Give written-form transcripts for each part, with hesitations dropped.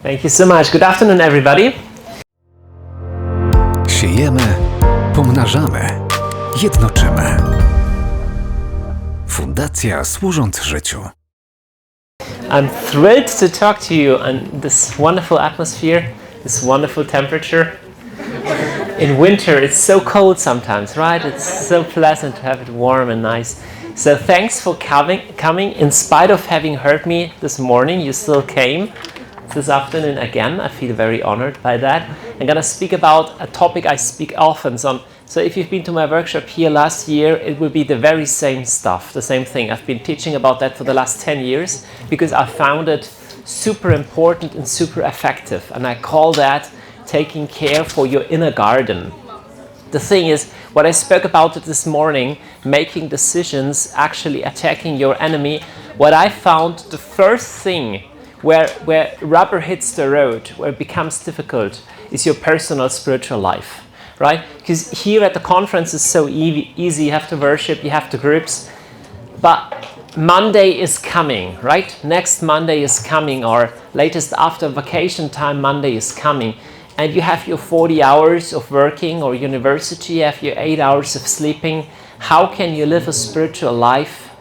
Thank you so much. Good afternoon, everybody. Siejemy, pomnażamy, jednoczymy. Fundacja Służąc Życiu. I'm thrilled to talk to you in this wonderful atmosphere, this wonderful temperature. In winter, it's so cold sometimes, right? It's so pleasant to have it warm and nice. So thanks for coming. In spite of having heard me this morning, you still came this afternoon again. I feel very honored by that. I'm going to speak about a topic I speak often on. So if you've been to my workshop here last year, it will be the very same stuff, the same thing. I've been teaching about that for the last 10 years because I found it super important and super effective. And I call that taking care for your inner garden. The thing is, what I spoke about it this morning, making decisions, actually attacking your enemy, what I found the first thing where rubber hits the road, where it becomes difficult, is your personal spiritual life, right? Because here at the conference it's so easy, you have to worship, you have the groups, but Monday is coming, right? Next Monday is coming, or latest after vacation time, Monday is coming. And you have your 40 hours of working or university, you have your 8 hours of sleeping. How can you live a spiritual life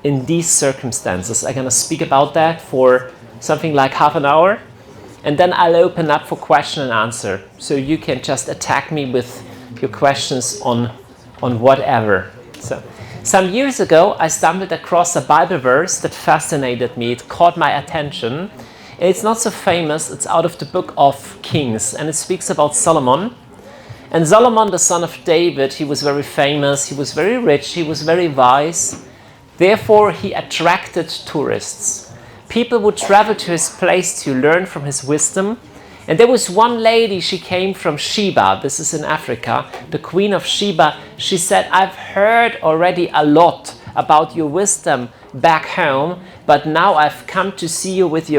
in these circumstances? I'm going to speak about that for something like half an hour. And then I'll open up for question and answer. So you can just attack me with your questions on whatever. So some years ago, I stumbled across a Bible verse that fascinated me. It caught my attention. It's not so famous, it's out of the book of Kings, and it speaks about Solomon. And Solomon, the son of David, he was very famous, he was very rich, he was very wise. Therefore, he attracted tourists. People would travel to his place to learn from his wisdom. And there was one lady, she came from Sheba, this is in Africa, the queen of Sheba. She said, I've heard already a lot about your wisdom back home, but now I've come to see you with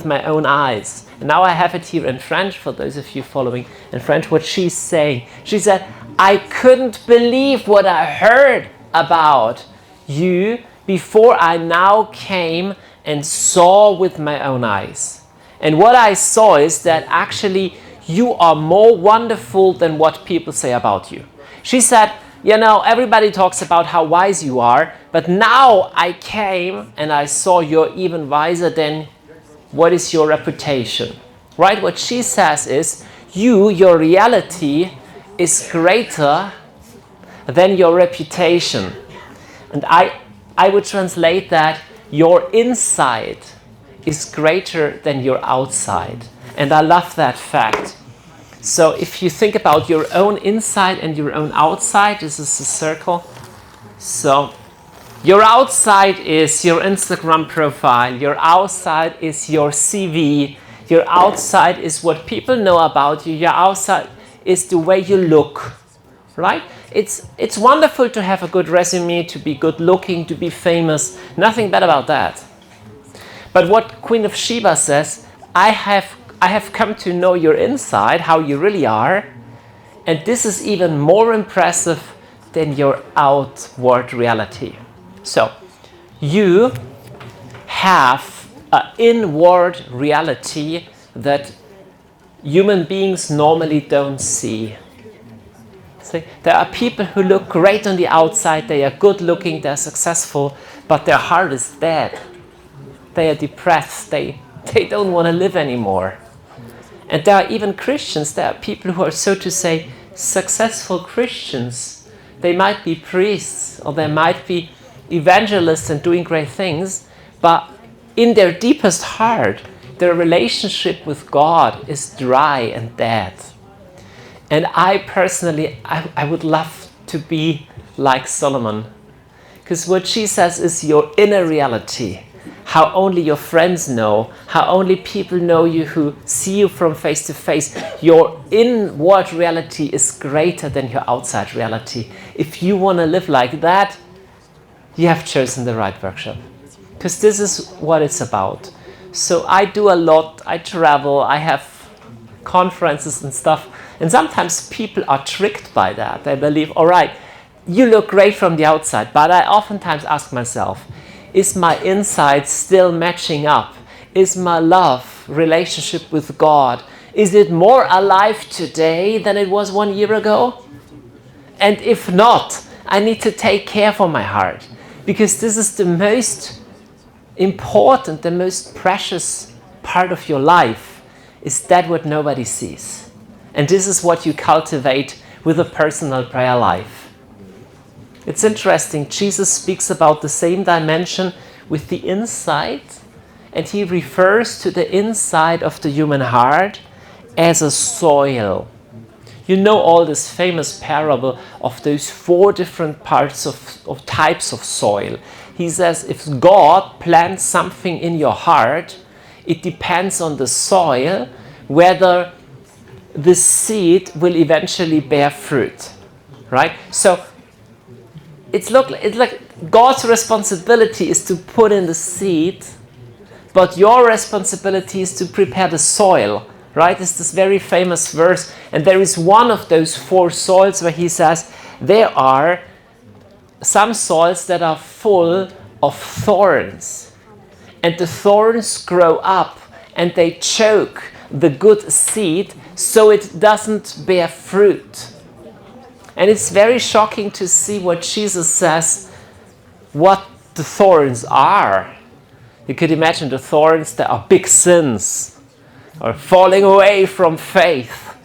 my own eyes. And now I have it here in French, for those of you following in French, what she's saying. She said, I couldn't believe what I heard about you before I now came and saw with my own eyes. And what I saw is that actually you are more wonderful than what people say about you. She said, you know, everybody talks about how wise you are, but now I came and I saw you're even wiser than what is your reputation, right? What she says is, your reality is greater than your reputation. And I would translate that, your inside is greater than your outside. And I love that fact. So if you think about your own inside and your own outside, this is a circle. So your outside is your Instagram profile. Your outside is your CV. Your outside is what people know about you. Your outside is the way you look, right? It's wonderful to have a good resume, to be good looking, to be famous. Nothing bad about that. But what Queen of Sheba says, I have come to know your inside, how you really are, and this is even more impressive than your outward reality. So, you have an inward reality that human beings normally don't see. See? There are people who look great on the outside, they are good looking, they're successful, but their heart is dead. They are depressed, they don't want to live anymore. And there are even Christians, there are people who are, so to say, successful Christians. They might be priests or they might be evangelists and doing great things, but in their deepest heart, their relationship with God is dry and dead. And I personally, I would love to be like Solomon, because what she says is your inner reality. How only your friends know, how only people know you who see you from face to face. Your inward reality is greater than your outside reality. If you want to live like that, you have chosen the right workshop. Because this is what it's about. So I do a lot, I travel, I have conferences and stuff. And sometimes people are tricked by that. They believe, all right, you look great from the outside. But I oftentimes ask myself, is my inside still matching up? is my love relationship with God? Is it more alive today than it was 1 year ago? And if not, I need to take care for my heart, because this is the most important, the most precious part of your life. Is that what nobody sees? And this is what you cultivate with a personal prayer life. It's interesting, Jesus speaks about the same dimension with the inside, and he refers to the inside of the human heart as a soil. You know all this famous parable of those 4 different parts of types of soil. He says if God plants something in your heart, it depends on the soil whether the seed will eventually bear fruit. Right? So it's like God's responsibility is to put in the seed, but your responsibility is to prepare the soil. Right? It's this very famous verse, and there is one of those 4 soils where he says there are some soils that are full of thorns, and the thorns grow up and they choke the good seed so it doesn't bear fruit. And it's very shocking to see what Jesus says, what the thorns are. You could imagine the thorns that are big sins, or falling away from faith.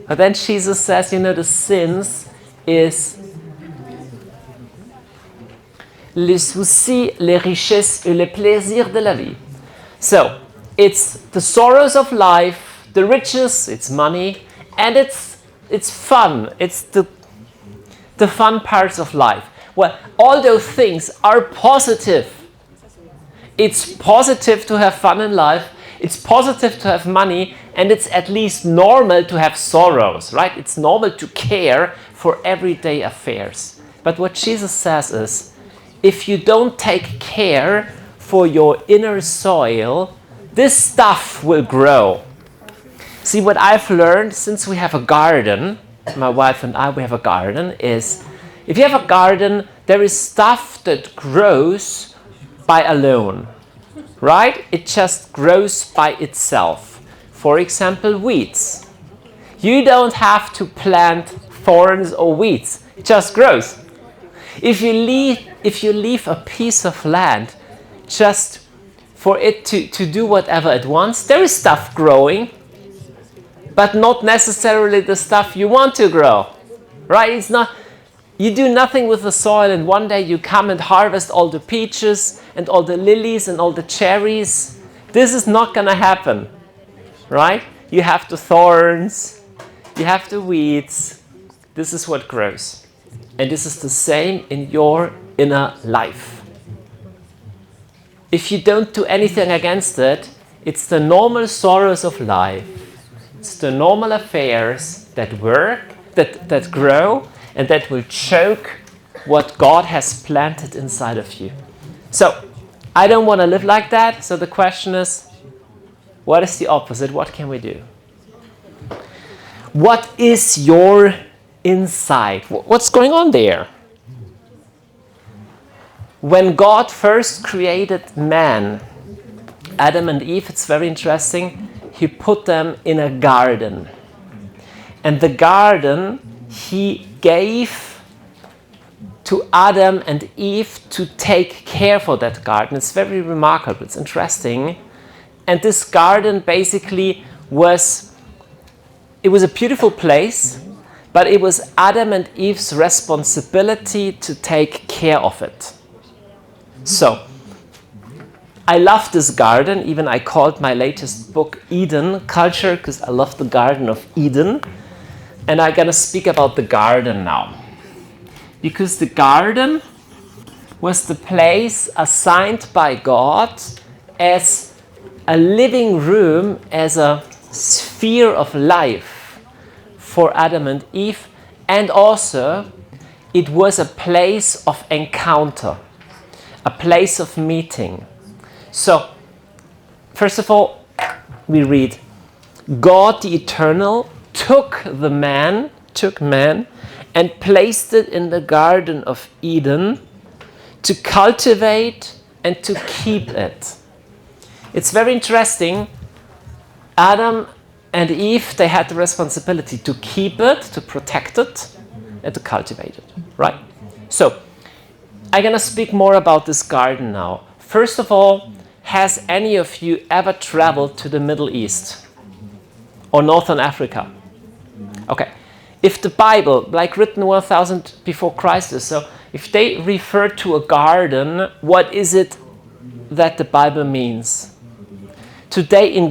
But then Jesus says, the sins is les soucis, les richesses et les plaisirs de la vie. So, it's the sorrows of life, the riches, it's money, and it's fun. It's the fun parts of life. Well, all those things are positive. It's positive to have fun in life. It's positive to have money, and it's at least normal to have sorrows, right? It's normal to care for everyday affairs. But what Jesus says is, if you don't take care for your inner soil, this stuff will grow. See, what I've learned since we have a garden, my wife and I, we have a garden, is if you have a garden, there is stuff that grows by alone. Right? It just grows by itself. For example, weeds. You don't have to plant thorns or weeds. It just grows. If you leave a piece of land just for it to do whatever it wants, there is stuff growing, but not necessarily the stuff you want to grow. Right? It's not. You do nothing with the soil, and one day you come and harvest all the peaches and all the lilies and all the cherries. This is not going to happen, right? You have the thorns, you have the weeds. This is what grows. And this is the same in your inner life. If you don't do anything against it, it's the normal sorrows of life. It's the normal affairs that work, that grow, and that will choke what God has planted inside of you. So, I don't want to live like that. So the question is, what is the opposite? What can we do? What is your inside? What's going on there? When God first created man, Adam and Eve, it's very interesting, he put them in a garden. And the garden he gave to Adam and Eve to take care for that garden. It's very remarkable. It's interesting. And this garden basically was a beautiful place, but it was Adam and Eve's responsibility to take care of it. So, I love this garden. Even I called my latest book Eden Culture, because I love the Garden of Eden. And I'm going to speak about the garden now. Because the garden was the place assigned by God as a living room, as a sphere of life for Adam and Eve. And also, it was a place of encounter, a place of meeting. So, first of all, we read, God the Eternal took man and placed it in the Garden of Eden to cultivate and to keep it. it's very interesting. Adam and Eve, they had the responsibility to keep it, to protect it, and to cultivate it, right? So, I'm going to speak more about this garden now. First of all, has any of you ever traveled to the Middle East or Northern Africa? Okay. If the Bible, like written 1000 before Christ or so, if they refer to a garden, what is it that the Bible means? Today in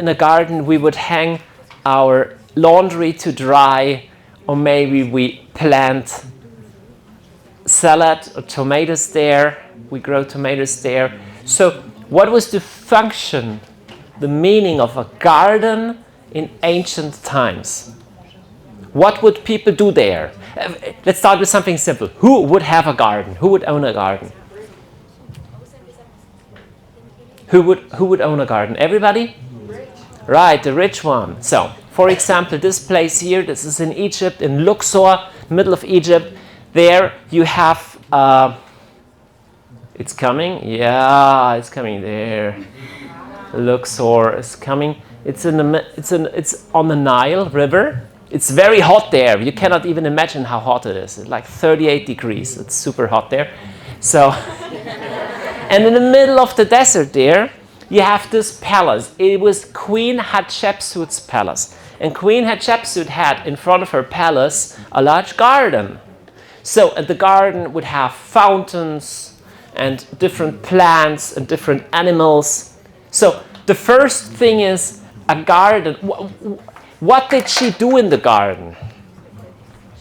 a garden we would hang our laundry to dry, or maybe we plant salad or tomatoes there, we grow tomatoes there. So what was the function, the meaning of a garden in ancient times? What would people do there? Let's start with something simple. Who would have a garden? Who would own a garden? Who would own a garden? Everybody? Right, the rich one. So, for example, this place here, this is in Egypt, in Luxor, middle of Egypt. There you have, it's coming? Yeah, it's coming there. Luxor is coming. It's on the Nile River. It's very hot there. You cannot even imagine how hot it is. It's like 38 degrees. It's super hot there. So, and in the middle of the desert there, you have this palace. It was Queen Hatshepsut's palace. And Queen Hatshepsut had in front of her palace a large garden. So, and the garden would have fountains and different plants and different animals. So, the first thing is a garden. What did she do in the garden?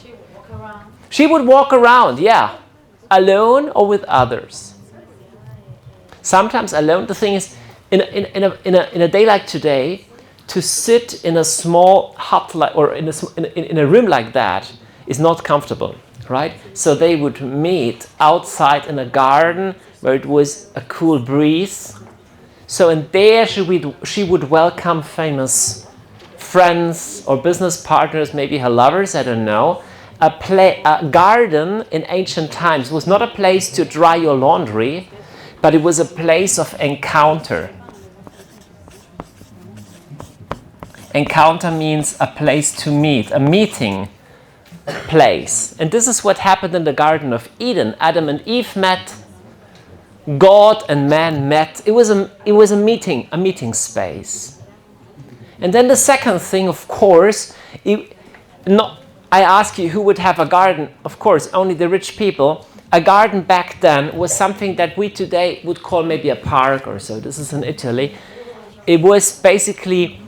She would walk around. She would walk around, yeah. Alone or with others. Sometimes alone. The thing is, in a day like today, to sit in a small hut or in a room like that is not comfortable, right? So they would meet outside in a garden where it was a cool breeze. So in there she would welcome famous friends or business partners, maybe her lovers, I don't know. A garden in ancient times was not a place to dry your laundry, but it was a place of encounter. Encounter means a place to meet, a meeting place. And this is what happened in the Garden of Eden. Adam and Eve met, God and man met. It was a meeting space. And then the second thing, of course, I ask you, who would have a garden? Of course, only the rich people. A garden back then was something that we today would call maybe a park or so. This is in Italy. It was basically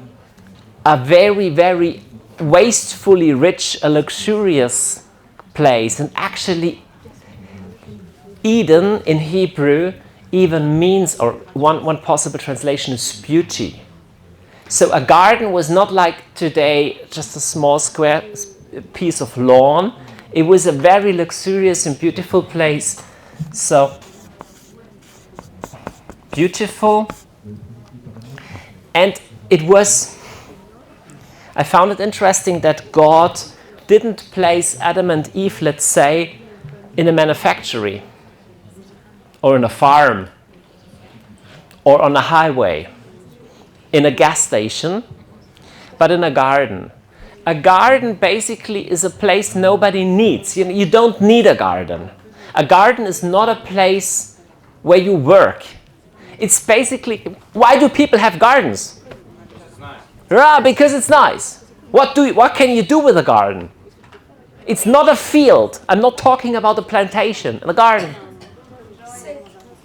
a very, very wastefully rich, a luxurious place. And actually, Eden in Hebrew even means, or one possible translation is beauty. So a garden was not like today, just a small square piece of lawn. It was a very luxurious and beautiful place. So, beautiful. And I found it interesting that God didn't place Adam and Eve, let's say, in a manufactory, or in a farm, or on a highway, in a gas station, but in a garden. A garden basically is a place nobody needs. You don't need a garden. A garden is not a place where you work. It's basically, why do people have gardens? It's nice. Yeah, because it's nice. What can you do with a garden? It's not a field. I'm not talking about a plantation, a garden.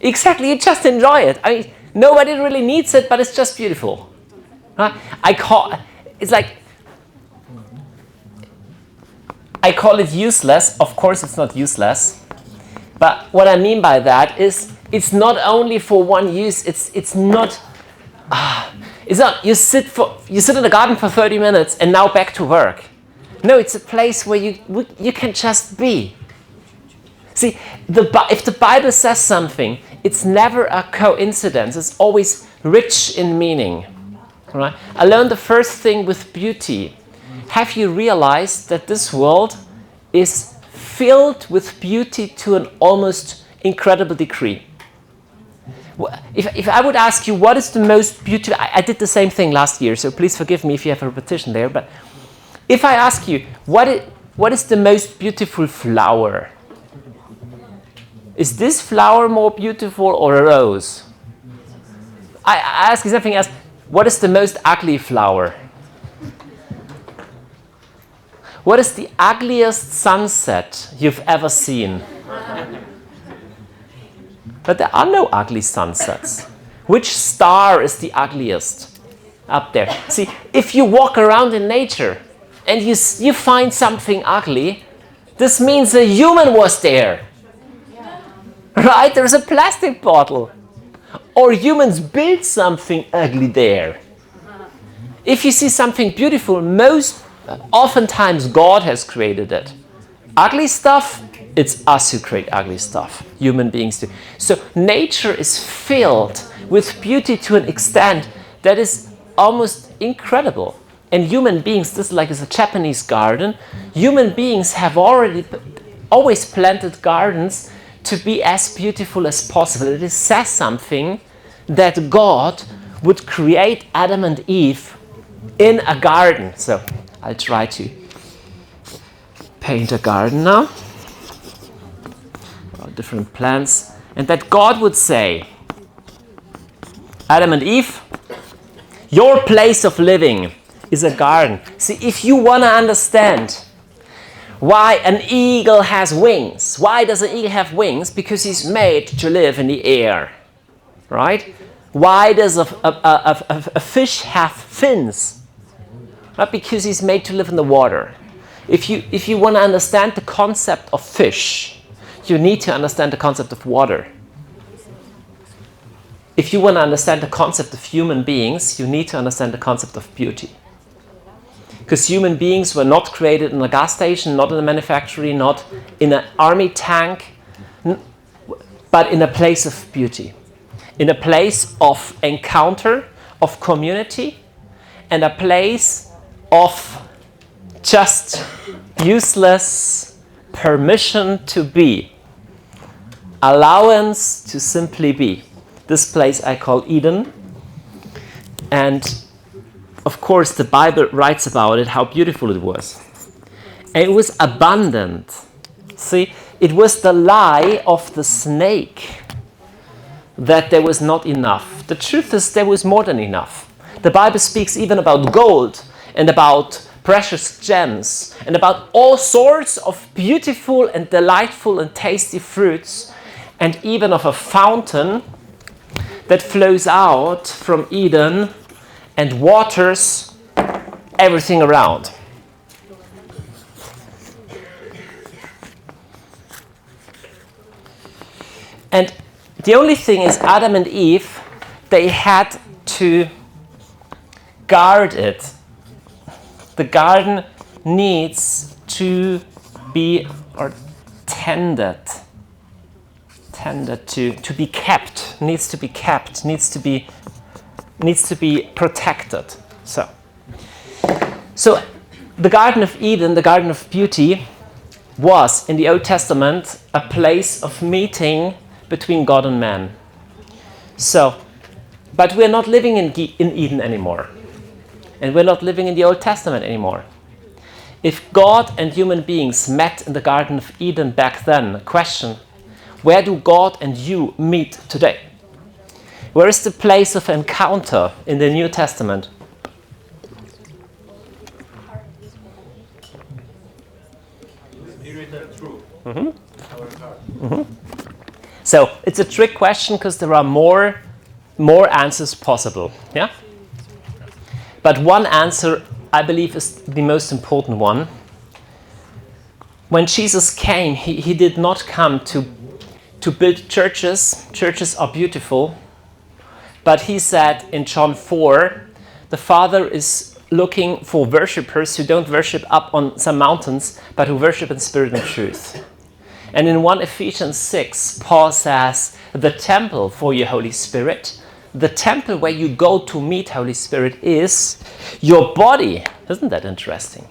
Exactly, you just enjoy it. I mean, nobody really needs it, but it's just beautiful. I call it useless. Of course, it's not useless. But what I mean by that is, it's not only for one use. It's not. You sit in the garden for 30 minutes and now back to work. No, it's a place where you can just be. See, if the Bible says something, it's never a coincidence. It's always rich in meaning. Right? I learned the first thing with beauty. Have you realized that this world is filled with beauty to an almost incredible degree? If I would ask you what is the most beautiful, I did the same thing last year, so please forgive me if you have a repetition there, but if I ask you, what is the most beautiful flower? Is this flower more beautiful or a rose? I ask you something else. What is the most ugly flower? What is the ugliest sunset you've ever seen? But there are no ugly sunsets. Which star is the ugliest? Up there. See, if you walk around in nature and you find something ugly, this means a human was there. Right? There's a plastic bottle. Or humans built something ugly there. If you see something beautiful, oftentimes God has created it. Ugly stuff, it's us who create ugly stuff. Human beings do. So nature is filled with beauty to an extent that is almost incredible. And human beings, this is a Japanese garden, human beings have always planted gardens to be as beautiful as possible. It says something that God would create Adam and Eve in a garden. So I'll try to paint a garden now. Different plants. And that God would say, Adam and Eve, your place of living is a garden. See, if you want to understand why an eagle has wings, why does an eagle have wings? Because he's made to live in the air, right? Why does a fish have fins? Not because he's made to live in the water. If you want to understand the concept of fish, you need to understand the concept of water. If you want to understand the concept of human beings, you need to understand the concept of beauty. Because human beings were not created in a gas station, not in a manufactory, not in an army tank, but in a place of beauty. In a place of encounter, of community, and a place of just useless permission to be. Allowance to simply be. This place I call Eden. And of course the Bible writes about it, how beautiful it was. And it was abundant. See, it was the lie of the snake that there was not enough. The truth is there was more than enough. The Bible speaks even about gold and about precious gems and about all sorts of beautiful and delightful and tasty fruits, and even of a fountain that flows out from Eden and waters everything around. And the only thing is, Adam and Eve, they had to guard it. The garden needs to be tended to be kept, needs to be protected. So the Garden of Eden, the Garden of Beauty, was in the Old Testament a place of meeting between God and man. But we're not living in Eden anymore. And we're not living in the Old Testament anymore. If God and human beings met in the Garden of Eden back then, question, where do God and you meet today? Where is the place of encounter in the New Testament? Mm-hmm. Mm-hmm. So it's a trick question because there are more answers possible. Yeah? But one answer, I believe, is the most important one. When Jesus came, he did not come to build churches. Churches are beautiful. But he said in John 4, the Father is looking for worshippers who don't worship up on some mountains, but who worship in spirit and truth. And in 1 Ephesians 6, Paul says, the temple for your Holy Spirit, the temple where you go to meet Holy Spirit is your body. Isn't that interesting?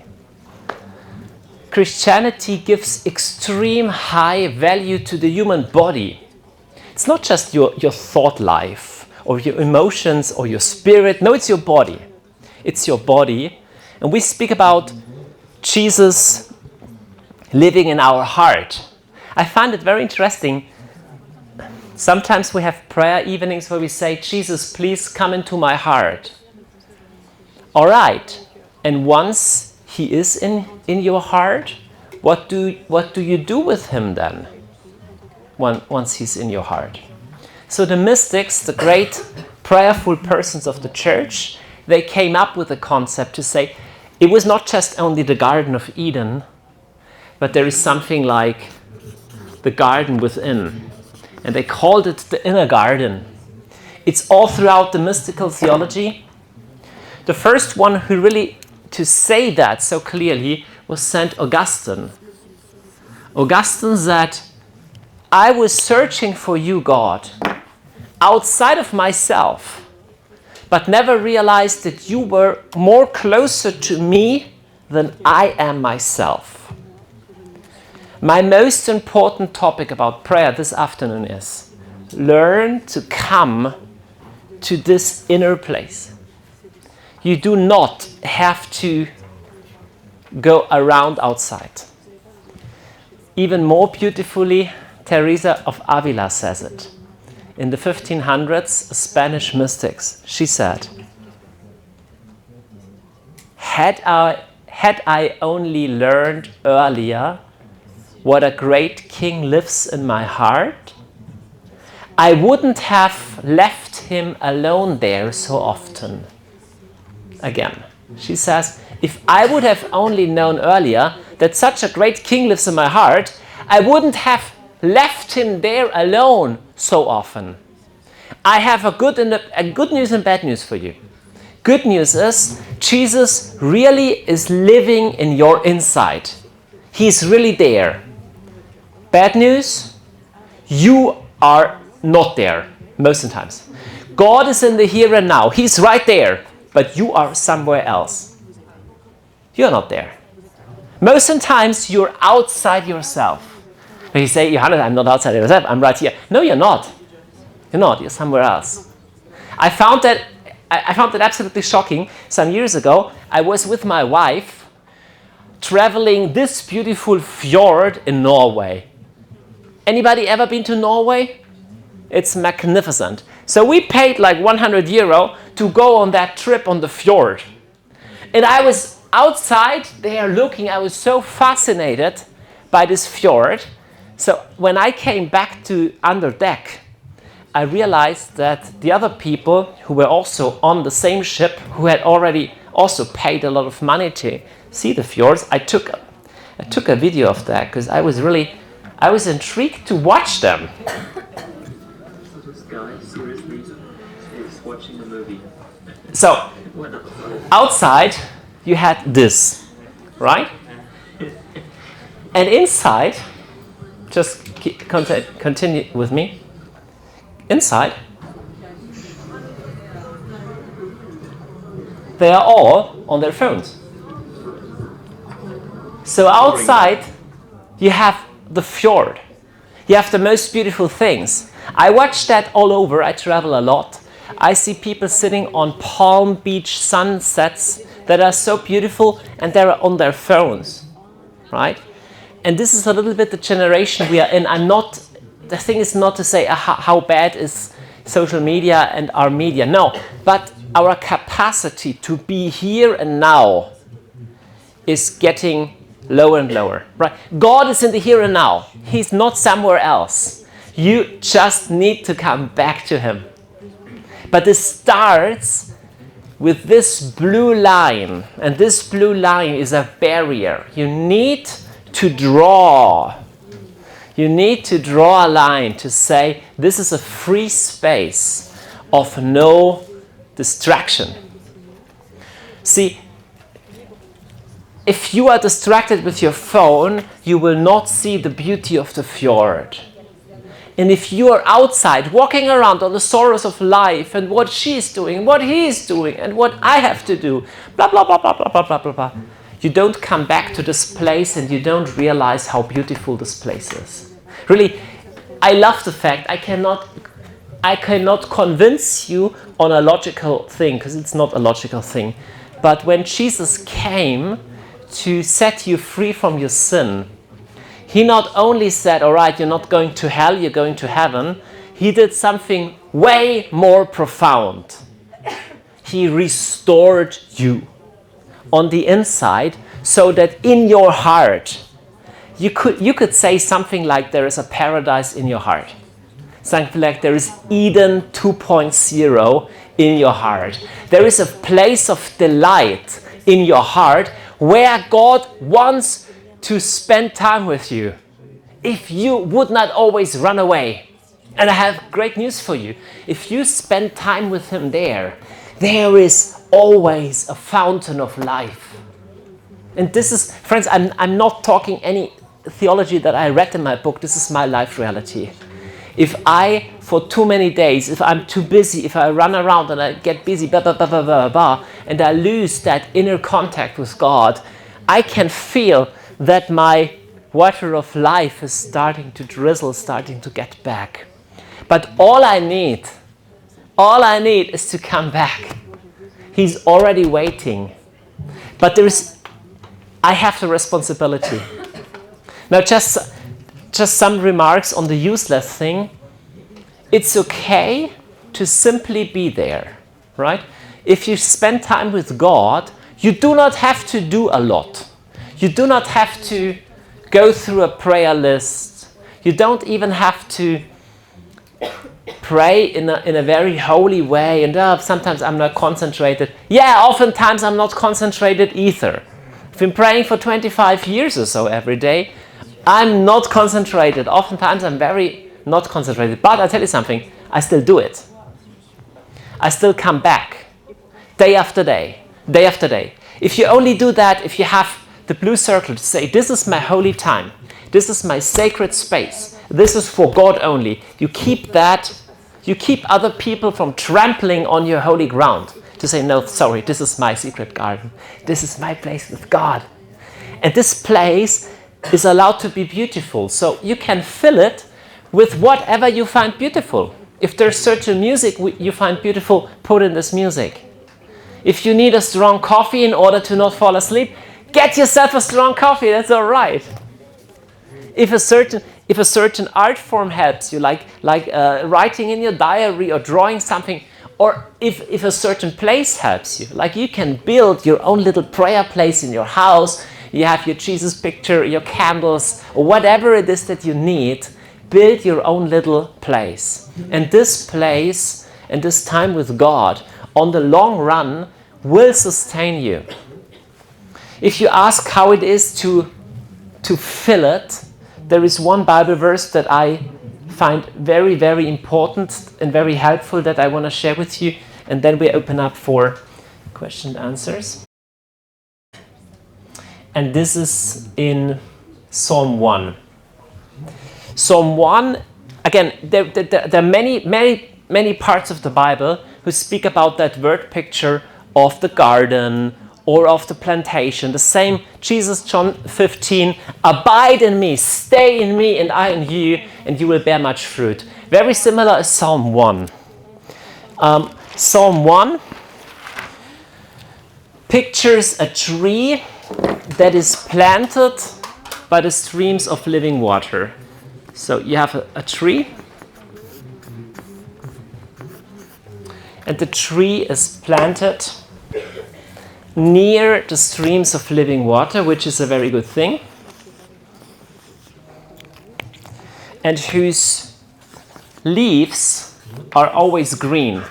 Christianity gives extreme high value to the human body. It's not just your thought life or your emotions or your spirit. No, it's your body. It's your body. And we speak about Jesus living in our heart. I find it very interesting. Sometimes we have prayer evenings where we say, Jesus, please come into my heart. All right. And once he is in your heart, what do you do with him then? Once he's in your heart. So the mystics, the great prayerful persons of the church, they came up with a concept to say it was not just only the Garden of Eden, but there is something like the garden within. And they called it the inner garden. It's all throughout the mystical theology. The first one who really to say that so clearly was St. Augustine. Augustine said, I was searching for you, God, outside of myself, but never realized that you were more closer to me than I am myself. My most important topic about prayer this afternoon is learn to come to this inner place. You do not have to go around outside. Even more beautifully, Teresa of Avila says it. In the 1500s, Spanish mystics, she said, had I only learned earlier what a great king lives in my heart, I wouldn't have left him alone there so often. Again, she says, if I would have only known earlier that such a great king lives in my heart, I wouldn't have left him there alone so often. I have a good news and bad news for you. Good news is Jesus really is living in your inside. He's really there. Bad news, you are not there most of the times. God is in the here and now. He's right there, but you are somewhere else. You're not there. Most of the times you're outside yourself. When you say, Johannes, I'm not outside yourself, I'm right here. No, you're not. You're not. You're somewhere else. I found that absolutely shocking. Some years ago, I was with my wife traveling this beautiful fjord in Norway. Anybody ever been to Norway? It's magnificent. So we paid like €100 to go on that trip on the fjord. And I was outside there looking. I was so fascinated by this fjord. So when I came back to under deck, I realized that the other people who were also on the same ship, who had already also paid a lot of money to see the fjords, I took a video of that because I was intrigued to watch them. This guy seriously is watching a movie. So outside you had this, right? And inside, just continue with me. Inside, they are all on their phones. So outside, you have the fjord. You have the most beautiful things. I watch that all over. I travel a lot. I see people sitting on Palm Beach sunsets that are so beautiful, and they're on their phones, right? And this is a little bit the generation we are in. The thing is not to say how bad is social media and our media. No, but our capacity to be here and now is getting lower and lower. Right? God is in the here and now. He's not somewhere else. You just need to come back to him. But this starts with this blue line. And this blue line is a barrier. You need to draw. You need to draw a line to say, this is a free space of no distraction. See, if you are distracted with your phone, you will not see the beauty of the fjord. And if you are outside, walking around on the sorrows of life and what she's doing, what he's doing, and what I have to do, blah, blah, blah, blah, blah, blah, blah, blah, blah, you don't come back to this place and you don't realize how beautiful this place is. Really, I love the fact I cannot convince you on a logical thing, because it's not a logical thing. But when Jesus came to set you free from your sin, he not only said, all right, you're not going to hell, you're going to heaven. He did something way more profound. He restored you on the inside, so that in your heart, you could say something like there is a paradise in your heart. Something like there is Eden 2.0 in your heart. There is a place of delight in your heart where God wants to spend time with you. If you would not always run away. And I have great news for you. If you spend time with him there is always a fountain of life. And this is, friends, I'm not talking any theology that I read in my book. This is my life reality. If I, for too many days, if I'm too busy, if I run around and I get busy, and I lose that inner contact with God, I can feel that my water of life is starting to drizzle, starting to get back. But all I need is to come back. He's already waiting. But I have the responsibility. Now just some remarks on the useless thing. It's okay to simply be there, right? If you spend time with God, you do not have to do a lot. You do not have to go through a prayer list. You don't even have to pray in a very holy way. And sometimes I'm not concentrated. Yeah, oftentimes I'm not concentrated either. I've been praying for 25 years or so every day. I'm not concentrated. Oftentimes I'm very not concentrated. But I'll tell you something, I still do it. I still come back day after day, day after day. If you only do that, if you have the blue circle to say, this is my holy time, this is my sacred space, this is for God only, you keep that, you keep other people from trampling on your holy ground. To say, no, sorry, this is my secret garden. This is my place with God. And this place is allowed to be beautiful. So you can fill it with whatever you find beautiful. If there's certain music you find beautiful, put in this music. If you need a strong coffee in order to not fall asleep, get yourself a strong coffee, that's all right. If a certain art form helps you, like writing in your diary or drawing something, or if a certain place helps you, like you can build your own little prayer place in your house, you have your Jesus picture, your candles, or whatever it is that you need, build your own little place. And this place and this time with God, on the long run, will sustain you. If you ask how it is to fill it, there is one Bible verse that I find very, very important and very helpful that I want to share with you, and then we open up for question and answers. And this is in Psalm 1. Psalm 1, again, there are many parts of the Bible who speak about that word picture of the garden or of the plantation. The same, Jesus, John 15, abide in me, stay in me, and I in you, and you will bear much fruit. Very similar as Psalm 1. Psalm 1 pictures a tree that is planted by the streams of living water. So you have a tree, and the tree is planted near the streams of living water, which is a very good thing, and whose leaves are always green,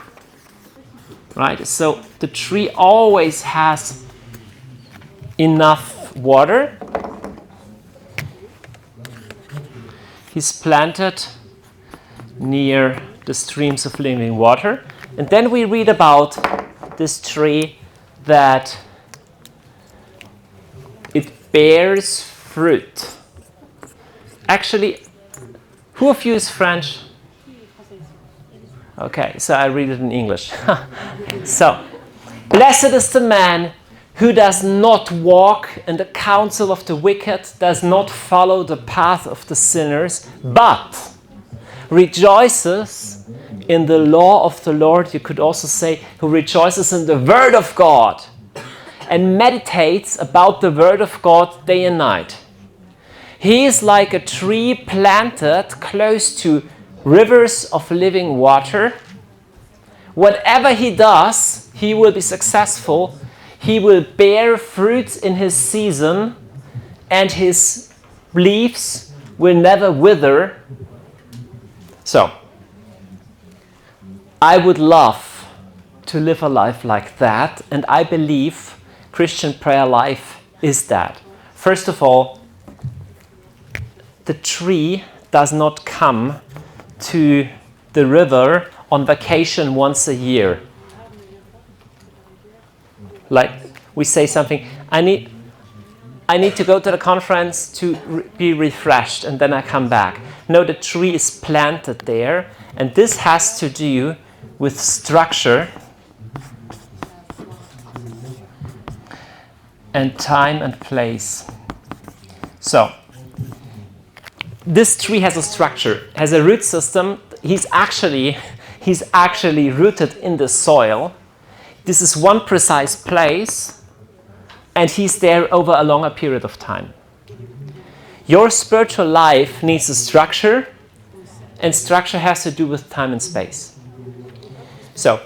right? So the tree always has enough water. He's planted near the streams of living water. And then we read about this tree that it bears fruit. Actually, who of you is French? Okay, so I read it in English. So, blessed is the man who does not walk in the counsel of the wicked, does not follow the path of the sinners, but rejoices in the law of the Lord, you could also say, who rejoices in the word of God and meditates about the word of God day and night. He is like a tree planted close to rivers of living water. Whatever he does, he will be successful. He will bear fruits in his season, and his leaves will never wither. So, I would love to live a life like that, and I believe Christian prayer life is that. First of all, the tree does not come to the river on vacation once a year. Like we say something, I need to go to the conference to be refreshed and then I come back. No, the tree is planted there, and this has to do with structure and time and place. So, this tree has a structure, has a root system. He's actually rooted in the soil. This is one precise place, and he's there over a longer period of time. Your spiritual life needs a structure, and structure has to do with time and space. So,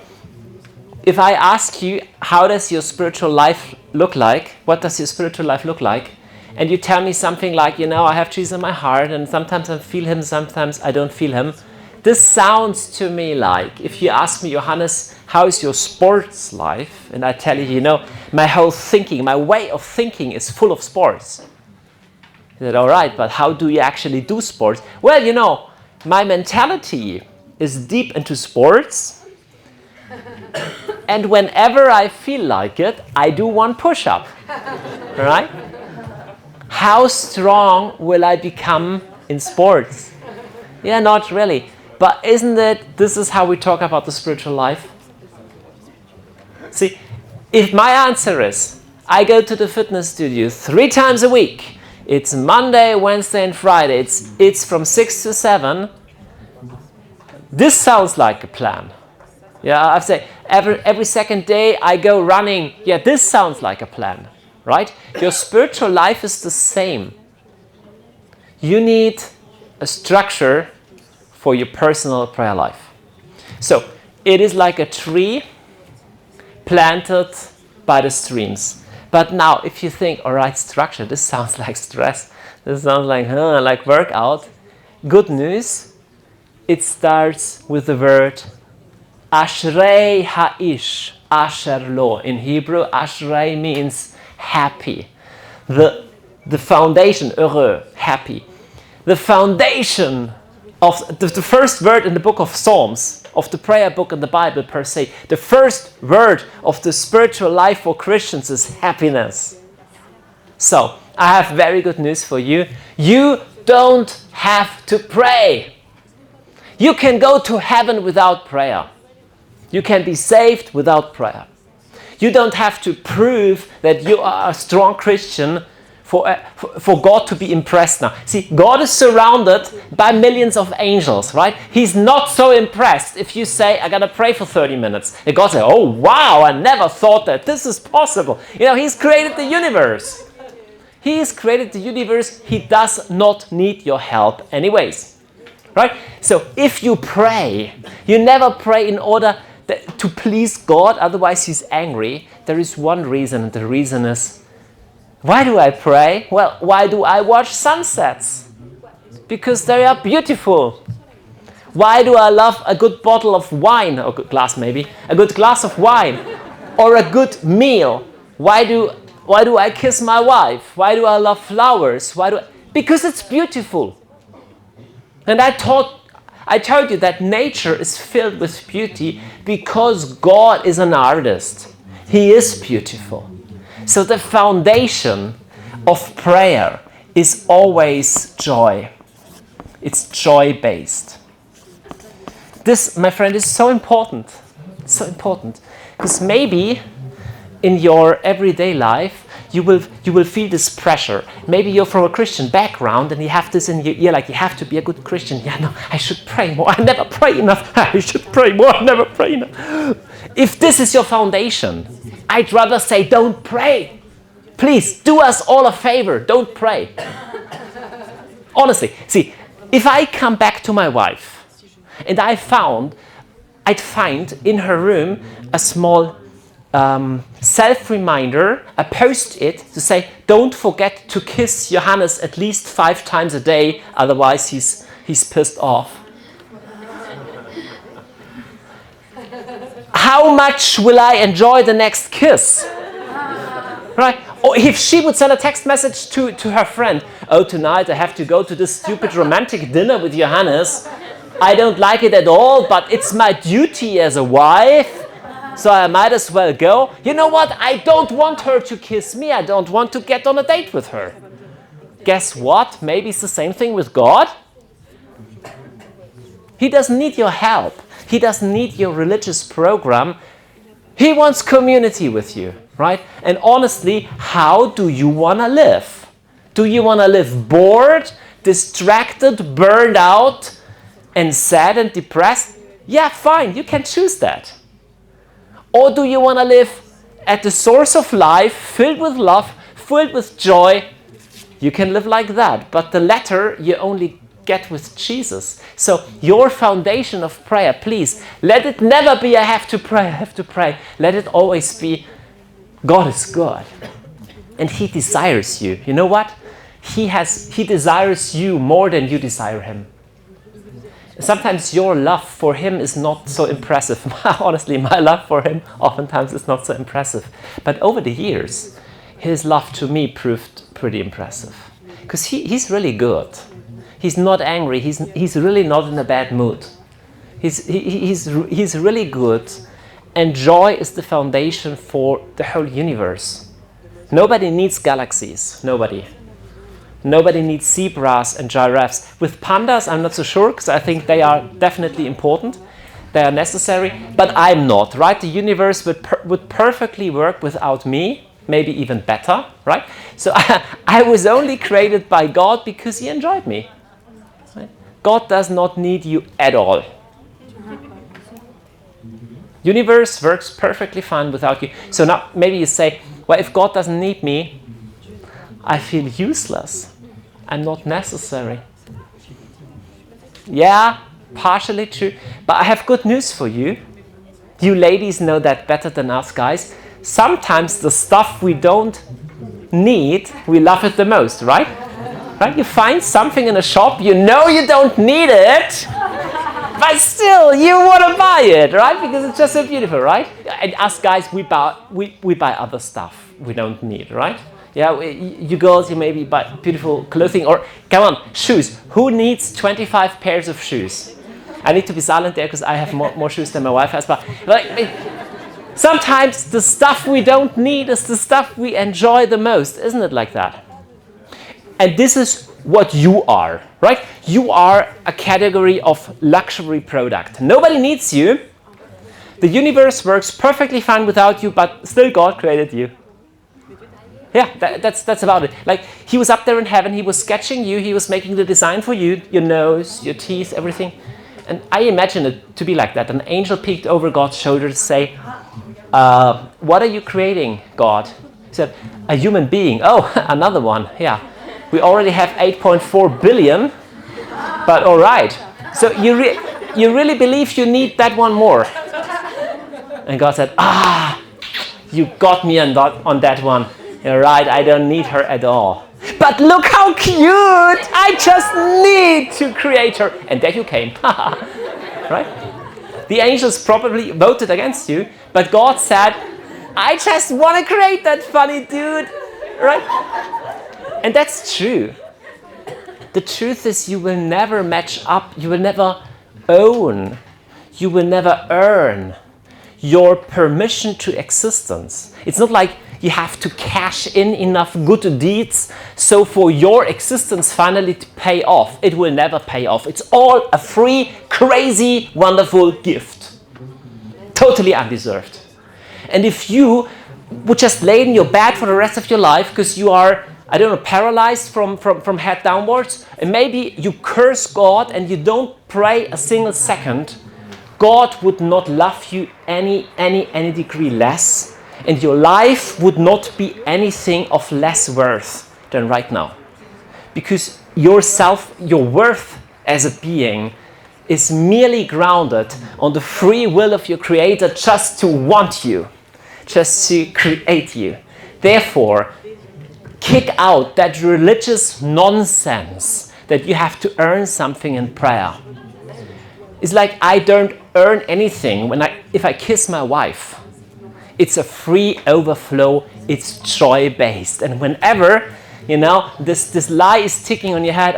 if I ask you, how does your spiritual life look like? What does your spiritual life look like? And you tell me something like, I have Jesus in my heart, and sometimes I feel him, sometimes I don't feel him. This sounds to me like, if you ask me, Johannes, how is your sports life? And I tell you, my whole thinking, my way of thinking is full of sports. You said, all right, but how do you actually do sports? Well, my mentality is deep into sports. And whenever I feel like it, I do one push-up. Right? How strong will I become in sports? Yeah, not really. But this is how we talk about the spiritual life? See, if my answer is, I go to the fitness studio 3 times a week, it's Monday, Wednesday, and Friday, it's from 6 to 7, this sounds like a plan. Yeah, I say, every second day I go running, yeah, this sounds like a plan. Right? Your spiritual life is the same. You need a structure for your personal prayer life. So, it is like a tree planted by the streams. But now, if you think, all right, structure, this sounds like stress. This sounds like workout. Good news, it starts with the word Ashrei ha'ish, asher lo. In Hebrew, Ashrei means happy. The foundation, heureux, happy. The foundation of the first word in the book of Psalms, of the prayer book in the Bible per se, the first word of the spiritual life for Christians is happiness. So, I have very good news for you. You don't have to pray. You can go to heaven without prayer. You can be saved without prayer. You don't have to prove that you are a strong Christian for God to be impressed now. See, God is surrounded by millions of angels, right? He's not so impressed if you say, I gotta pray for 30 minutes. And God says, oh wow, I never thought that this is possible. He's created the universe. He's created the universe. He does not need your help anyways. Right? So if you pray, you never pray in order to please God, otherwise he's angry. There is one reason, and the reason is, why do I pray? Well, why do I watch sunsets? Because they are beautiful. Why do I love a good bottle of wine, or a good glass maybe, a good glass of wine, or a good meal? Why do I kiss my wife? Why do I love flowers? Because it's beautiful. And I told you that nature is filled with beauty because God is an artist. He is beautiful. So the foundation of prayer is always joy. It's joy-based. This, my friend, is so important. It's so important. Because maybe in your everyday life, you will feel this pressure. Maybe you're from a Christian background and you have this in your ear, like you have to be a good Christian. Yeah, no, I should pray more. I never pray enough. I should pray more. I never pray enough. If this is your foundation, I'd rather say don't pray. Please, do us all a favor. Don't pray. Honestly, see, if I come back to my wife and I'd find in her room a small self-reminder, a post-it to say, don't forget to kiss Johannes at least 5 times a day, otherwise he's pissed off. How much will I enjoy the next kiss? Right? Or if she would send a text message to her friend, oh, tonight I have to go to this stupid romantic dinner with Johannes. I don't like it at all, but it's my duty as a wife, so I might as well go. You know what? I don't want her to kiss me. I don't want to get on a date with her. Guess what? Maybe it's the same thing with God. He doesn't need your help. He doesn't need your religious program. He wants community with you, right? And honestly, how do you want to live? Do you want to live bored, distracted, burned out, and sad and depressed? Yeah, fine, you can choose that. Or do you want to live at the source of life, filled with love, filled with joy? You can live like that, but the latter you only get with Jesus. So your foundation of prayer, please, let it never be I have to pray, I have to pray. Let it always be God is good and He desires you. You know what? He desires you more than you desire Him. Sometimes your love for Him is not so impressive. Honestly, my love for Him oftentimes is not so impressive. But over the years, His love to me proved pretty impressive. Because He's really good. He's not angry. He's really not in a bad mood. He's really good. And joy is the foundation for the whole universe. Nobody needs galaxies. Nobody. Nobody needs zebras and giraffes. With pandas, I'm not so sure, because I think they are definitely important. They are necessary, but I'm not, right? The universe would perfectly work without me, maybe even better, right? So I was only created by God because He enjoyed me. Right? God does not need you at all. Universe works perfectly fine without you. So now maybe you say, well, if God doesn't need me, I feel useless. I'm not necessary. Yeah, partially true. But I have good news for you. You ladies know that better than us guys. Sometimes the stuff we don't need, we love it the most, right? Right? You find something in a shop, you know you don't need it, but still you want to buy it, right? Because it's just so beautiful, right? And us guys, we buy other stuff we don't need, right? Yeah, you girls, you maybe buy beautiful clothing, or come on, shoes. Who needs 25 pairs of shoes? I need to be silent there because I have more shoes than my wife has. But like, sometimes the stuff we don't need is the stuff we enjoy the most, isn't it like that? And this is what you are, right? You are a category of luxury product. Nobody needs you. The universe works perfectly fine without you, but still God created you. Yeah, that's about it. Like, He was up there in heaven, He was sketching you, He was making the design for you, your nose, your teeth, everything. And I imagine it to be like that. An angel peeked over God's shoulder to say, what are you creating, God? He said, a human being. Oh, another one, yeah. We already have 8.4 billion, but all right. So you really believe you need that one more? And God said, you got me on that one. You're right, I don't need her at all. But look how cute! I just need to create her. And there you came. Right? The angels probably voted against you, but God said, I just want to create that funny dude. Right? And that's true. The truth is you will never match up, you will never own, you will never earn your permission to existence. It's not like you have to cash in enough good deeds so for your existence finally to pay off. It will never pay off. It's all a free, crazy, wonderful gift. Totally undeserved. And if you would just lay in your bed for the rest of your life because you are, I don't know, paralyzed from head downwards, and maybe you curse God and you don't pray a single second, God would not love you any degree less, and your life would not be anything of less worth than right now. Because your worth as a being is merely grounded on the free will of your Creator just to want you, just to create you. Therefore, kick out that religious nonsense that you have to earn something in prayer. It's like I don't earn anything if I kiss my wife. It's a free overflow, it's joy-based. And whenever, this lie is ticking on your head,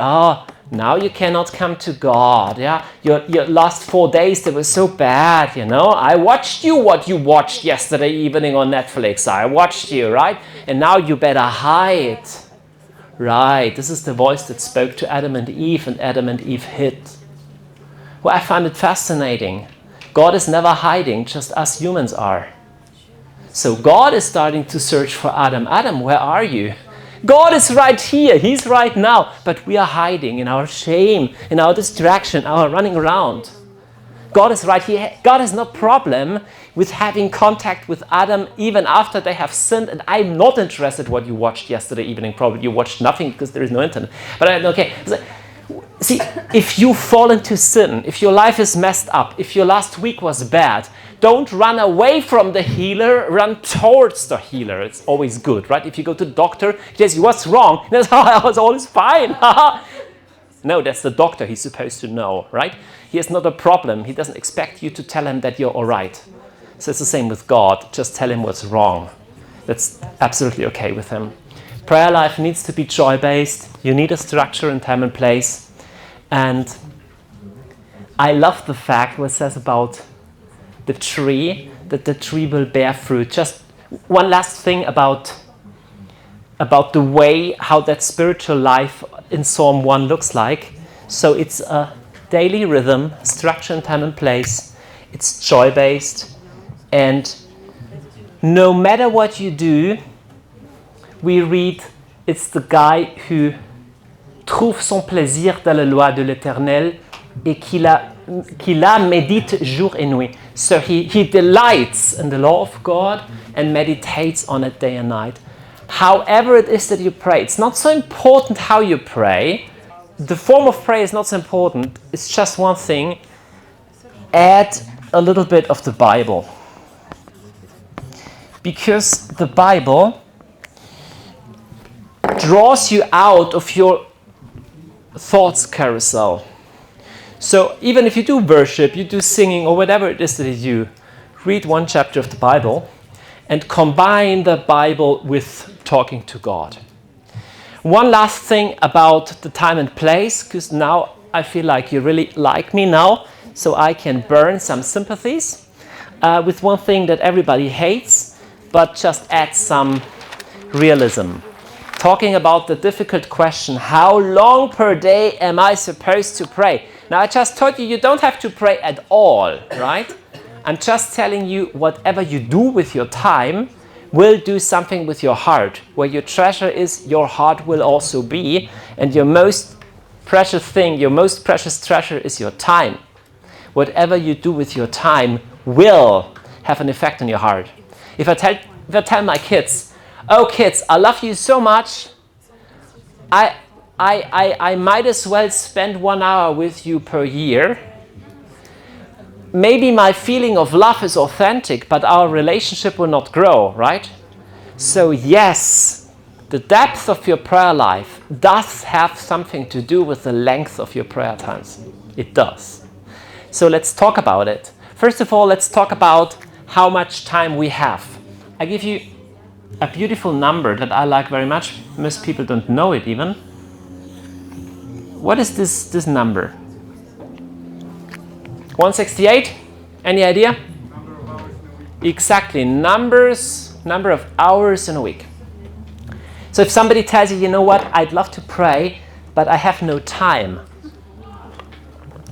now you cannot come to God. Yeah, your last 4 days, they were so bad, I watched what you watched yesterday evening on Netflix. I watched you, right? And now you better hide. Right, this is the voice that spoke to Adam and Eve, and Adam and Eve hid. Well, I find it fascinating. God is never hiding, just us humans are. So God is starting to search for Adam. Adam, where are you? God is right here. He's right now. But we are hiding in our shame, in our distraction, our running around. God is right here. God has no problem with having contact with Adam even after they have sinned. And I'm not interested what you watched yesterday evening. Probably you watched nothing because there is no internet. But okay. See, if you fall into sin, if your life is messed up, if your last week was bad, don't run away from the healer, run towards the healer. It's always good, right? If you go to the doctor, he says, what's wrong? He says, all is fine. No, that's the doctor. He's supposed to know, right? He has not a problem. He doesn't expect you to tell him that you're all right. So it's the same with God. Just tell him what's wrong. That's absolutely okay with him. Prayer life needs to be joy-based. You need a structure and time and place. And I love the fact what it says about the tree, that the tree will bear fruit. Just one last thing about the way how that spiritual life in Psalm 1 looks like. So it's a daily rhythm, structure and time and place. It's joy-based. And no matter what you do, we read, it's the guy who trouve son plaisir dans la loi de l'Éternel et qui la médite jour et nuit. So he delights in the law of God and meditates on it day and night. However it is that you pray, it's not so important how you pray. The form of prayer is not so important. It's just one thing. Add a little bit of the Bible. Because the Bible draws you out of your thoughts carousel. So even if you do worship, you do singing, or whatever it is that you do, read one chapter of the Bible and combine the Bible with talking to God. One last thing about the time and place, because now I feel like you really like me now, so I can burn some sympathies with one thing that everybody hates, but just add some realism. Talking about the difficult question, how long per day am I supposed to pray? Now, I just told you don't have to pray at all, right? I'm just telling you whatever you do with your time will do something with your heart. Where your treasure is, your heart will also be. And your most precious thing, your most precious treasure is your time. Whatever you do with your time will have an effect on your heart. If I tell my kids, oh kids, I love you so much, I might as well spend 1 hour with you per year. Maybe my feeling of love is authentic, but our relationship will not grow, right? So yes, the depth of your prayer life does have something to do with the length of your prayer times. It does. So let's talk about it. First of all, let's talk about how much time we have. I give you a beautiful number that I like very much. Most people don't know it even. What is this number? 168? Any idea? Exactly. Number of hours in a week. So if somebody tells you, you know what, I'd love to pray, but I have no time.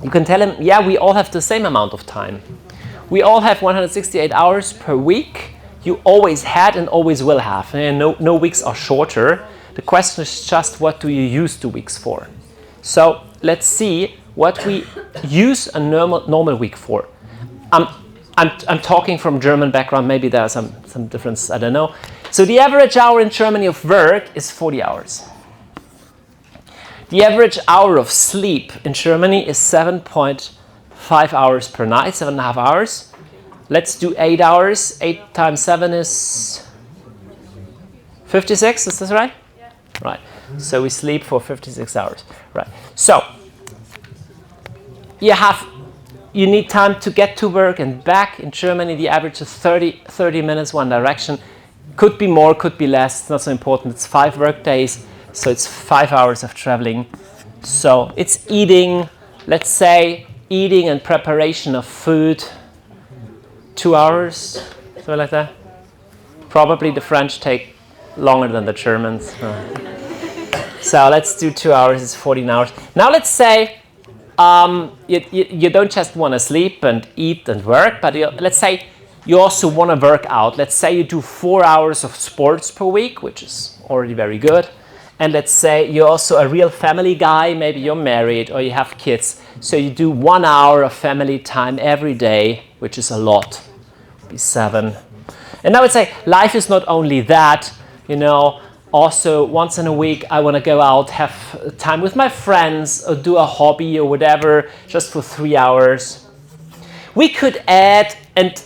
You can tell him, yeah, we all have the same amount of time. We all have 168 hours per week. you always had and always will have. And no weeks are shorter. The question is just, what do you use the weeks for? So let's see what we use a normal week for. I'm talking from German background. Maybe there are some difference. I don't know. So the average hour in Germany of work is 40 hours. The average hour of sleep in Germany is 7.5 hours per night, 7.5 hours. Let's do 8 hours. 8 times 7 is 56. Is this right? Yeah. Right. So we sleep for 56 hours. Right. So you need time to get to work and back. In Germany, the average is 30 minutes one direction. Could be more, could be less. It's not so important. It's 5 work days, so it's 5 hours of traveling. So it's eating, let's say, eating and preparation of food, 2 hours, something like that. Probably the French take longer than the Germans. So let's do 2 hours, it's 14 hours. Now let's say you don't just want to sleep and eat and work, but let's say you also want to work out. Let's say you do 4 hours of sports per week, which is already very good. And let's say you're also a real family guy. Maybe you're married or you have kids. So you do 1 hour of family time every day, which is a lot. It'd be 7. And I would say life is not only that, also once in a week I want to go out, have time with my friends or do a hobby or whatever, just for 3 hours. We could add and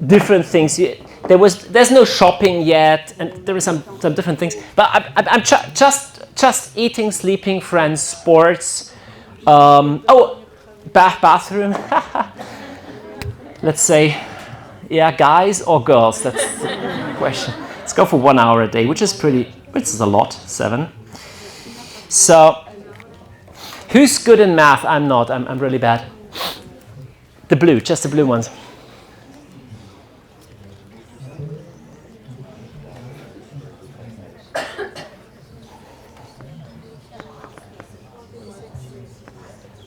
different things. There's no shopping yet, and there are some different things. But I'm just eating, sleeping, friends, sports. Bathroom. Let's say, guys or girls. That's the question. Let's go for 1 hour a day, which is a lot. 7. So, who's good in math? I'm not. I'm really bad. Just the blue ones.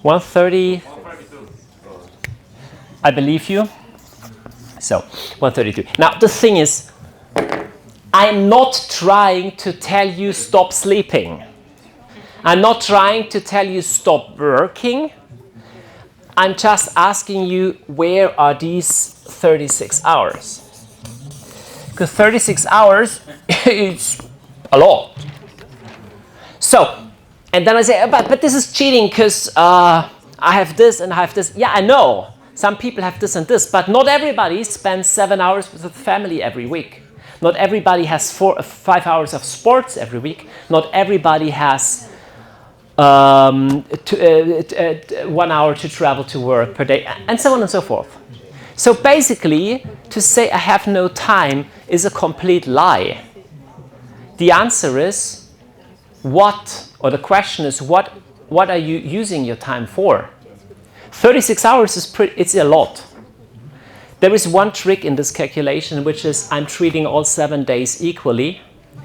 $130. I believe you. So, 132. Now, the thing is, I'm not trying to tell you stop sleeping. I'm not trying to tell you stop working. I'm just asking you, where are these 36 hours? Because 36 hours is a lot. So, and then I say, but this is cheating because I have this and I have this. Yeah, I know. Some people have this and this, but not everybody spends 7 hours with the family every week. Not everybody has 5 hours of sports every week. Not everybody has 1 hour to travel to work per day, and so on and so forth. So basically, to say I have no time is a complete lie. The answer is, the question is, what are you using your time for? 36 hours it's a lot. There is one trick in this calculation, which is I'm treating all 7 days equally.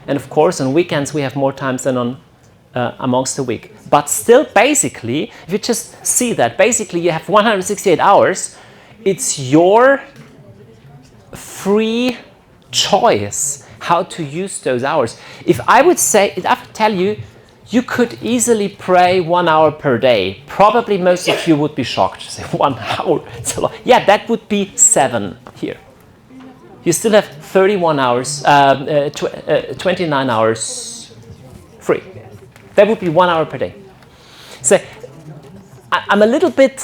And of course, on weekends we have more times than on amongst the week. But still, basically, if you just see that, basically you have 168 hours. It's your free choice how to use those hours. If I would tell you, you could easily pray 1 hour per day. Probably most of you would be shocked. Say 1 hour, it's a lot. Yeah, that would be 7 here. You still have 31 hours, 29 hours free. That would be 1 hour per day. So I'm a little bit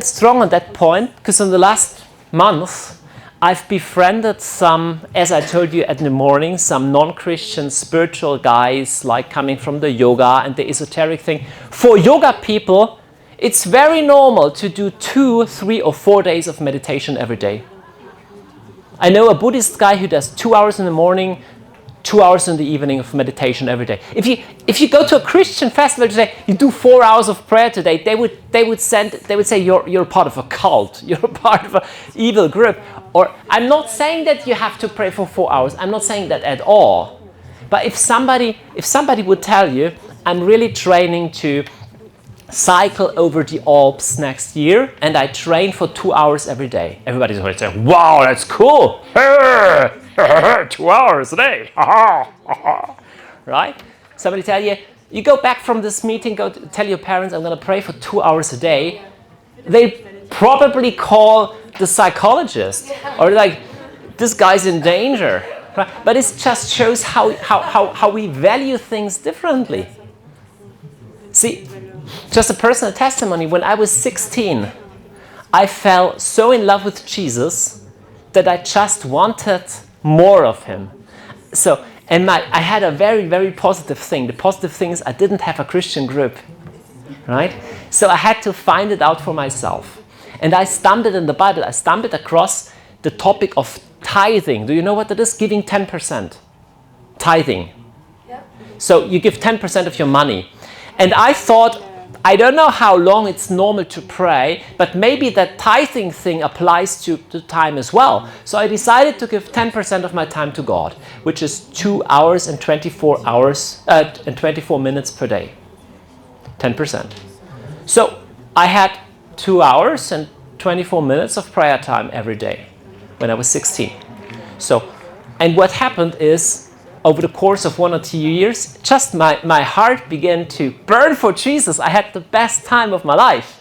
strong on that point, because in the last month I've befriended some, as I told you at the morning, some non-Christian spiritual guys, like coming from the yoga and the esoteric thing. For yoga people, it's very normal to do 2, 3, or 4 days of meditation every day. I know a Buddhist guy who does 2 hours in the morning, 2 hours in the evening of meditation every day. If you go to a Christian festival today, you do 4 hours of prayer today, they would say you're part of a cult, you're part of an evil group. Or I'm not saying that you have to pray for 4 hours. I'm not saying that at all. But if somebody would tell you, I'm really training to cycle over the Alps next year, and I train for 2 hours every day. Everybody's going to say, wow, that's cool. 2 hours a day. Right? Somebody tell you, you go back from this meeting, go tell your parents, I'm going to pray for 2 hours a day. They probably call the psychologist or like, this guy's in danger. Right? But it just shows how we value things differently. See, just a personal testimony, when I was 16, I fell so in love with Jesus that I just wanted more of him. So, and I had a very, very positive thing. The positive thing is I didn't have a Christian group, right? So I had to find it out for myself. And I stumbled in the Bible, I stumbled across the topic of tithing. Do you know what that is? Giving 10%. Tithing. Yep. So you give 10% of your money. And I thought, I don't know how long it's normal to pray, but maybe that tithing thing applies to time as well. So I decided to give 10% of my time to God, which is 2 hours and 24 minutes per day. 10%. So I had 2 hours and 24 minutes of prayer time every day when I was 16. So, and what happened is, over the course of 1 or 2 years, just my heart began to burn for Jesus. I had the best time of my life.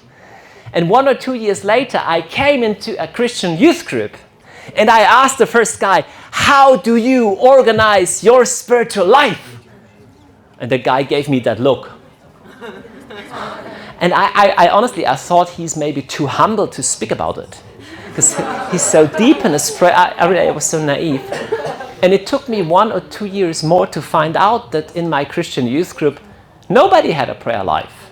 And 1 or 2 years later, I came into a Christian youth group. And I asked the first guy, how do you organize your spiritual life? And the guy gave me that look. And I honestly, I thought he's maybe too humble to speak about it. Because he's so deep in his prayer. I was so naive. And it took me 1 or 2 years more to find out that in my Christian youth group, nobody had a prayer life.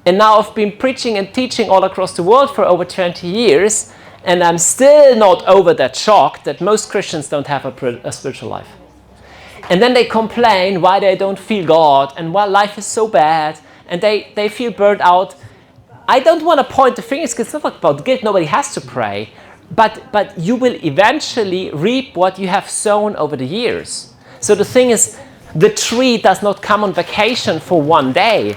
And now I've been preaching and teaching all across the world for over 20 years, and I'm still not over that shock that most Christians don't have a spiritual life. And then they complain why they don't feel God, and why life is so bad, and they feel burnt out. I don't want to point the fingers, because it's not about guilt. Nobody has to pray. But you will eventually reap what you have sown over the years. So the thing is, the tree does not come on vacation for one day.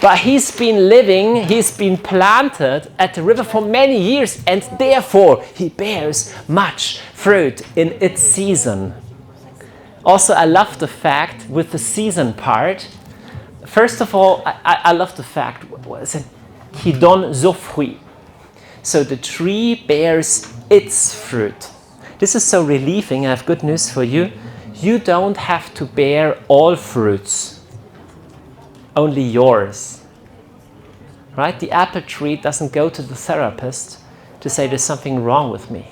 But he's been planted at the river for many years, and therefore he bears much fruit in its season. Also, I love the fact with the season part. First of all, I love the fact, qui donne son fruit. So the tree bears its fruit. This is so relieving. I have good news for you. You don't have to bear all fruits, only yours. Right? The apple tree doesn't go to the therapist to say there's something wrong with me.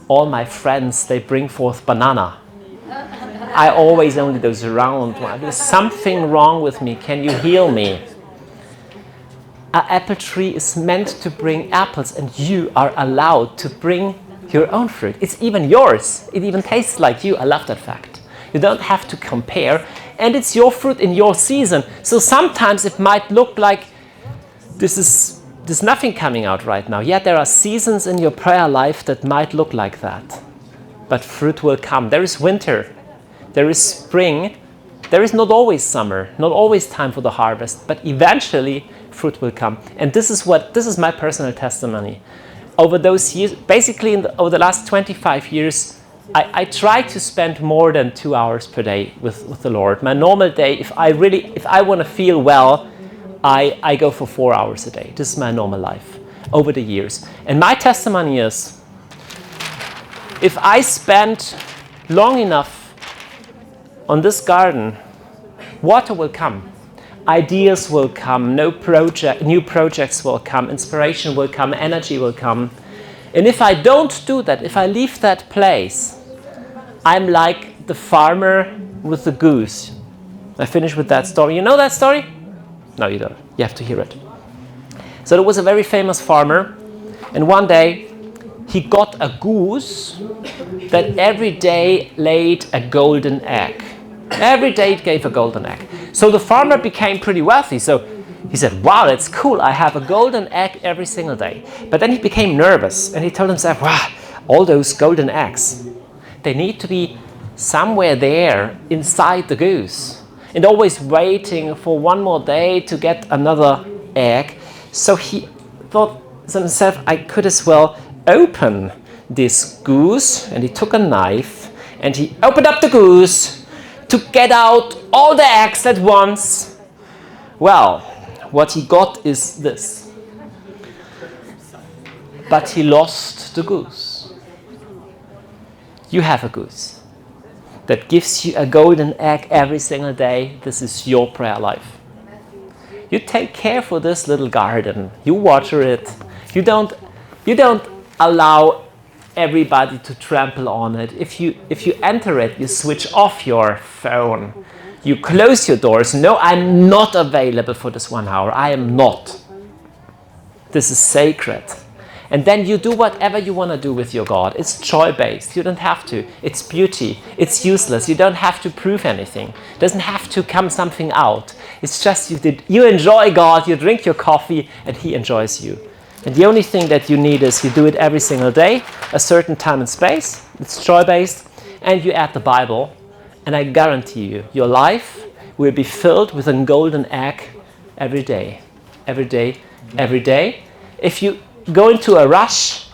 All my friends, they bring forth banana. I always only those round ones. There's something wrong with me. Can you heal me? An apple tree is meant to bring apples, and you are allowed to bring your own fruit. It's even yours. It even tastes like you. I love that fact. You don't have to compare, and it's your fruit in your season. So sometimes it might look like there's nothing coming out right now. Yet there are seasons in your prayer life that might look like that. But fruit will come. There is winter. There is spring. There is not always summer, not always time for the harvest, but eventually fruit will come. And this is my personal testimony. Over those years, basically over the last 25 years, I try to spend more than 2 hours per day with the Lord. My normal day, if I want to feel well, I go for 4 hours a day. This is my normal life over the years. And my testimony is, if I spend long enough on this garden, water will come. Ideas will come, new projects will come, inspiration will come, energy will come. And if I don't do that, if I leave that place, I'm like the farmer with the goose. I finish with that story. You know that story? No, you don't. You have to hear it. So there was a very famous farmer, and one day he got a goose that every day laid a golden egg. Every day it gave a golden egg. So the farmer became pretty wealthy. So he said, wow, that's cool. I have a golden egg every single day. But then he became nervous, and he told himself, wow, all those golden eggs, they need to be somewhere there inside the goose. and always waiting for one more day to get another egg. So he thought to himself, I could as well open this goose. And he took a knife and he opened up the goose to get out all the eggs at once. Well, what he got is this. But he lost the goose. You have a goose that gives you a golden egg every single day. This is your prayer life. You take care for this little garden. You water it. You don't allow everybody to trample on it. If you enter it, you switch off your phone. You close your doors. No, I'm not available for this 1 hour. I am not. This is sacred. And then you do whatever you want to do with your God. It's joy-based. You don't have to. It's beauty. It's useless. You don't have to prove anything. It doesn't have to come something out. It's just you enjoy God, you drink your coffee, and He enjoys you. And the only thing that you need is you do it every single day, a certain time and space. It's joy-based. And you add the Bible. And I guarantee you, your life will be filled with a golden egg every day. Every day. Every day. If you go into a rush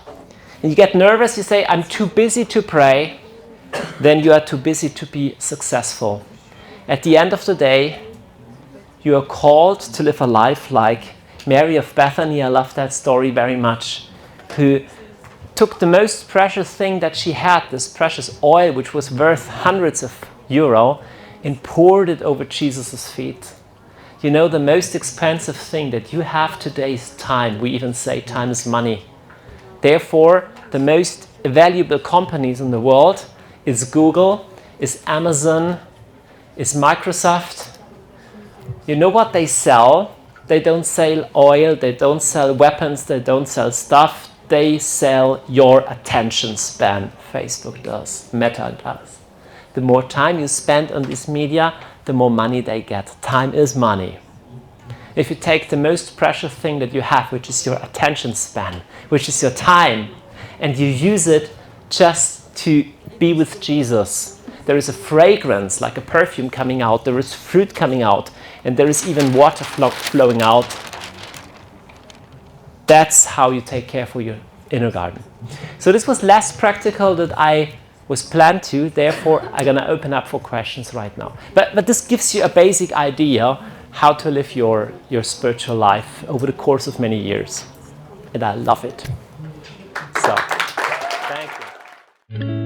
and you get nervous, you say, I'm too busy to pray, then you are too busy to be successful. At the end of the day, you are called to live a life like Mary of Bethany. I love that story very much, who took the most precious thing that she had, this precious oil, which was worth hundreds of euro, and poured it over Jesus' feet. You know, the most expensive thing that you have today is time. We even say time is money. Therefore, the most valuable companies in the world is Google, is Amazon, is Microsoft. You know what they sell? They don't sell oil, they don't sell weapons, they don't sell stuff. They sell your attention span. Facebook does, Meta does. The more time you spend on this media, the more money they get. Time is money. If you take the most precious thing that you have, which is your attention span, which is your time, and you use it just to be with Jesus, there is a fragrance, like a perfume coming out, there is fruit coming out, and there is even water flowing out. That's how you take care for your inner garden. So this was less practical than I was planned to, therefore I'm going to open up for questions right now. But this gives you a basic idea how to live your spiritual life over the course of many years. And I love it. So, thank you.